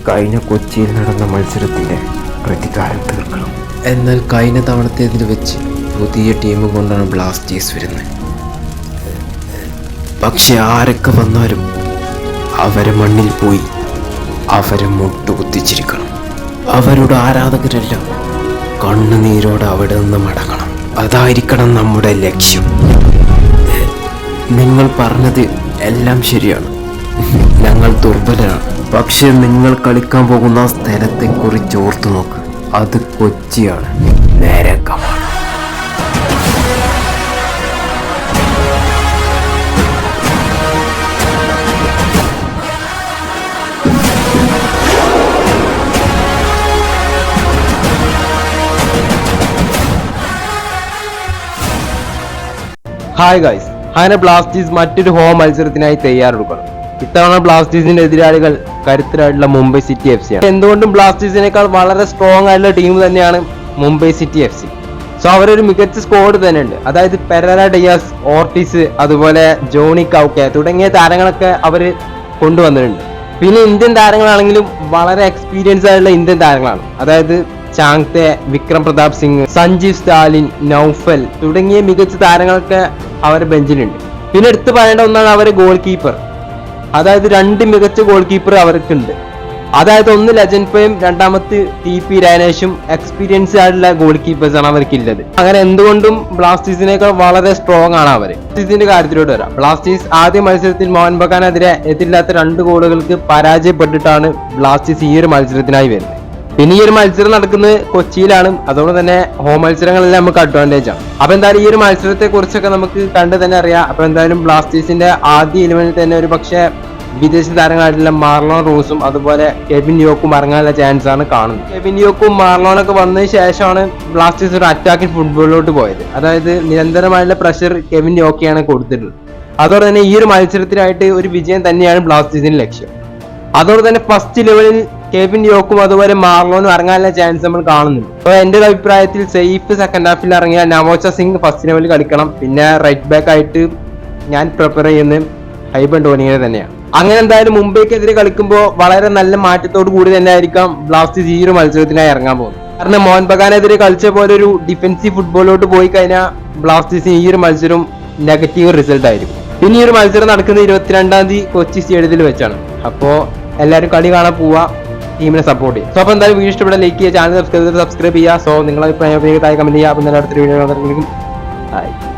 കഴിഞ്ഞ കൊച്ചിയിൽ നടന്ന മത്സരത്തിൻ്റെ പ്രതികാരം തീർക്കണം. എന്നാൽ കഴിഞ്ഞ തവണത്തേതിൽ വെച്ച് പുതിയ ടീം കൊണ്ടാണ് ബ്ലാസ്റ്റേഴ്സ് വരുന്നത്. പക്ഷെ ആരൊക്കെ വന്നാലും അവരെ മണ്ണിൽ പോയി അവരെ മുട്ടുകുത്തിച്ചിരിക്കണം. അവരുടെ ആരാധകരെല്ലാം കണ്ണുനീരോടെ അവിടെ നിന്ന് മടങ്ങണം. അതായിരിക്കണം നമ്മുടെ ലക്ഷ്യം. നിങ്ങൾ പറഞ്ഞത് എല്ലാം ശരിയാണ്. ഞങ്ങൾ ദുർബലരാണ്. പക്ഷെ നിങ്ങൾ കളിക്കാൻ പോകുന്ന സ്ഥലത്തെക്കുറിച്ച് ഓർത്തു നോക്ക്. അത് കൊച്ചിയാണ്. നേരെ കമാ. ഹായ് ഗൈസ്, അങ്ങനെ ബ്ലാസ്റ്റേഴ്സ് മറ്റൊരു ഹോം മത്സരത്തിനായി തയ്യാറെടുക്കണം. ഇത്തവണ ബ്ലാസ്റ്റേഴ്സിന്റെ എതിരാളികൾ കരുത്തരായിട്ടുള്ള മുംബൈ സിറ്റി FC ആണ്. എന്തുകൊണ്ടും ബ്ലാസ്റ്റേഴ്സിനേക്കാൾ വളരെ സ്ട്രോങ് ആയിട്ടുള്ള ടീം തന്നെയാണ് മുംബൈ സിറ്റി FC. സോ അവരൊരു മികച്ച സ്ക്വാഡ് തന്നെയുണ്ട്. അതായത് പെരേര ഡിയാസ്, ഓർട്ടിസ്, അതുപോലെ ജോണി കൗക്കെ തുടങ്ങിയ താരങ്ങളൊക്കെ അവർ കൊണ്ടുവന്നിട്ടുണ്ട്. പിന്നെ ഇന്ത്യൻ താരങ്ങളാണെങ്കിലും വളരെ എക്സ്പീരിയൻസ് ആയിട്ടുള്ള ഇന്ത്യൻ താരങ്ങളാണ്. അതായത് ചാങ്തെ, വിക്രം പ്രതാപ് സിംഗ്, സഞ്ജീവ് സ്റ്റാലിൻ, നൗഫൽ തുടങ്ങിയ മികച്ച താരങ്ങളൊക്കെ അവരുടെ ബെഞ്ചിലുണ്ട്. പിന്നെ എടുത്തു പറയേണ്ട ഒന്നാണ് അവരുടെ ഗോൾ കീപ്പർ. അതായത് 2 മികച്ച ഗോൾ കീപ്പർ അവർക്കുണ്ട്. അതായത് ഒന്ന് ലജൻപയും രണ്ടാമത്തെ TP രാനേഷും എക്സ്പീരിയൻസ് ആയിട്ടുള്ള ഗോൾ കീപ്പേഴ്സ് ആണ് അവർക്കുള്ളത്. അങ്ങനെ എന്തുകൊണ്ടും ബ്ലാസ്റ്റേഴ്സിനേക്കാൾ വളരെ സ്ട്രോങ് ആണ് അവർ. ബ്ലാസ്റ്റേഴ്സിന്റെ കാര്യത്തിലോട്ട് വരാം. ബ്ലാസ്റ്റേഴ്സ് ആദ്യ മത്സരത്തിൽ മോഹൻ ബഗാനെതിരെ എതിരില്ലാത്ത 2 ഗോളുകൾക്ക് പരാജയപ്പെട്ടിട്ടാണ് ബ്ലാസ്റ്റേഴ്സ് ഈ ഒരു മത്സരത്തിനായി വരുന്നത്. പിന്നെ ഈ ഒരു മത്സരം നടക്കുന്നത് കൊച്ചിയിലാണ്. അതുകൊണ്ട് തന്നെ ഹോം മത്സരങ്ങളെല്ലാം നമുക്ക് അഡ്വാൻറ്റേജ് ആണ്. അപ്പൊ എന്തായാലും ഈ ഒരു മത്സരത്തെ കുറിച്ചൊക്കെ നമുക്ക് കണ്ടു തന്നെ അറിയാം. അപ്പൊ എന്തായാലും ബ്ലാസ്റ്റേഴ്സിന്റെ ആദ്യ 11 തന്നെ ഒരു പക്ഷേ വിദേശ താരങ്ങളായിട്ടുള്ള മാർലോൺ റോസും അതുപോലെ കെവിൻ യോക്കും ഇറങ്ങാനുള്ള ചാൻസ് ആണ് കാണുന്നത്. കെവിൻ യോക്കും മാർലോണൊക്കെ വന്നതിന് ശേഷമാണ് ബ്ലാസ്റ്റേഴ്സ് ഒരു അറ്റാക്കിംഗ് ഫുട്ബോളിലോട്ട് പോയത്. അതായത് നിരന്തരമായുള്ള പ്രഷർ കെവിൻ യോക്കെയാണ് കൊടുത്തിട്ടുള്ളത്. അതോടെ തന്നെ ഈ ഒരു മത്സരത്തിനായിട്ട് ഒരു വിജയം തന്നെയാണ് ബ്ലാസ്റ്റേഴ്സിന്റെ ലക്ഷ്യം. അതോടെ തന്നെ ഫസ്റ്റ് ലെവലിൽ കെവിൻ യോക്കും അതുപോലെ മാർലോനും ഇറങ്ങാനുള്ള ചാൻസ് നമ്മൾ കാണുന്നുണ്ട്. അപ്പോൾ എൻ്റെ ഒരു അഭിപ്രായത്തിൽ സേഫ് സെക്കൻഡ് ഹാഫിൽ ഇറങ്ങിയ നവോച്ച സിംഗ് ഫസ്റ്റ് ലെവലിൽ കളിക്കണം. പിന്നെ റൈറ്റ് ബാക്ക് ആയിട്ട് ഞാൻ പ്രിഫർ ചെയ്യുന്നത് ഹൈബൻ ടോണിയെ തന്നെയാണ്. അങ്ങനെ എന്തായാലും മുംബൈക്കെതിരെ കളിക്കുമ്പോൾ വളരെ നല്ല മാറ്റത്തോട് കൂടി തന്നെ ആയിരിക്കാം ബ്ലാസ്റ്റേഴ്സ് ഈ ഒരു മത്സരത്തിനായി ഇറങ്ങാൻ പോകുന്നത്. കാരണം മോഹൻ ബഗാനെതിരെ കളിച്ച പോലെ ഒരു ഡിഫൻസീവ് ഫുട്ബോളിലോട്ട് പോയി കഴിഞ്ഞാൽ ബ്ലാസ്റ്റേഴ്സിന് ഈ ഒരു മത്സരം നെഗറ്റീവ് റിസൾട്ട് ആയിരിക്കും. പിന്നെ ഈ ഒരു മത്സരം നടക്കുന്നത് 22-ാം തീയതി കൊച്ചി സ്റ്റേഡിയത്തിൽ വെച്ചാണ്. അപ്പോൾ എല്ലാവരും കളി കാണാൻ പോവുക, ടീമിനെ സപ്പോർട്ട് ചെയ്യുക. സോ അപ്പോൾ എന്തായാലും വീഡിയോ ഇഷ്ടപ്പെട്ട ലൈക്ക് ചെയ്യുക, ചാനൽ സബ്സ്ക്രൈബ് ചെയ്യുക. സോ നിങ്ങളെ അഭിപ്രായം താഴെ കമന്റ് ചെയ്യുക. അപ്പോൾ അടുത്തൊരു വീഡിയോ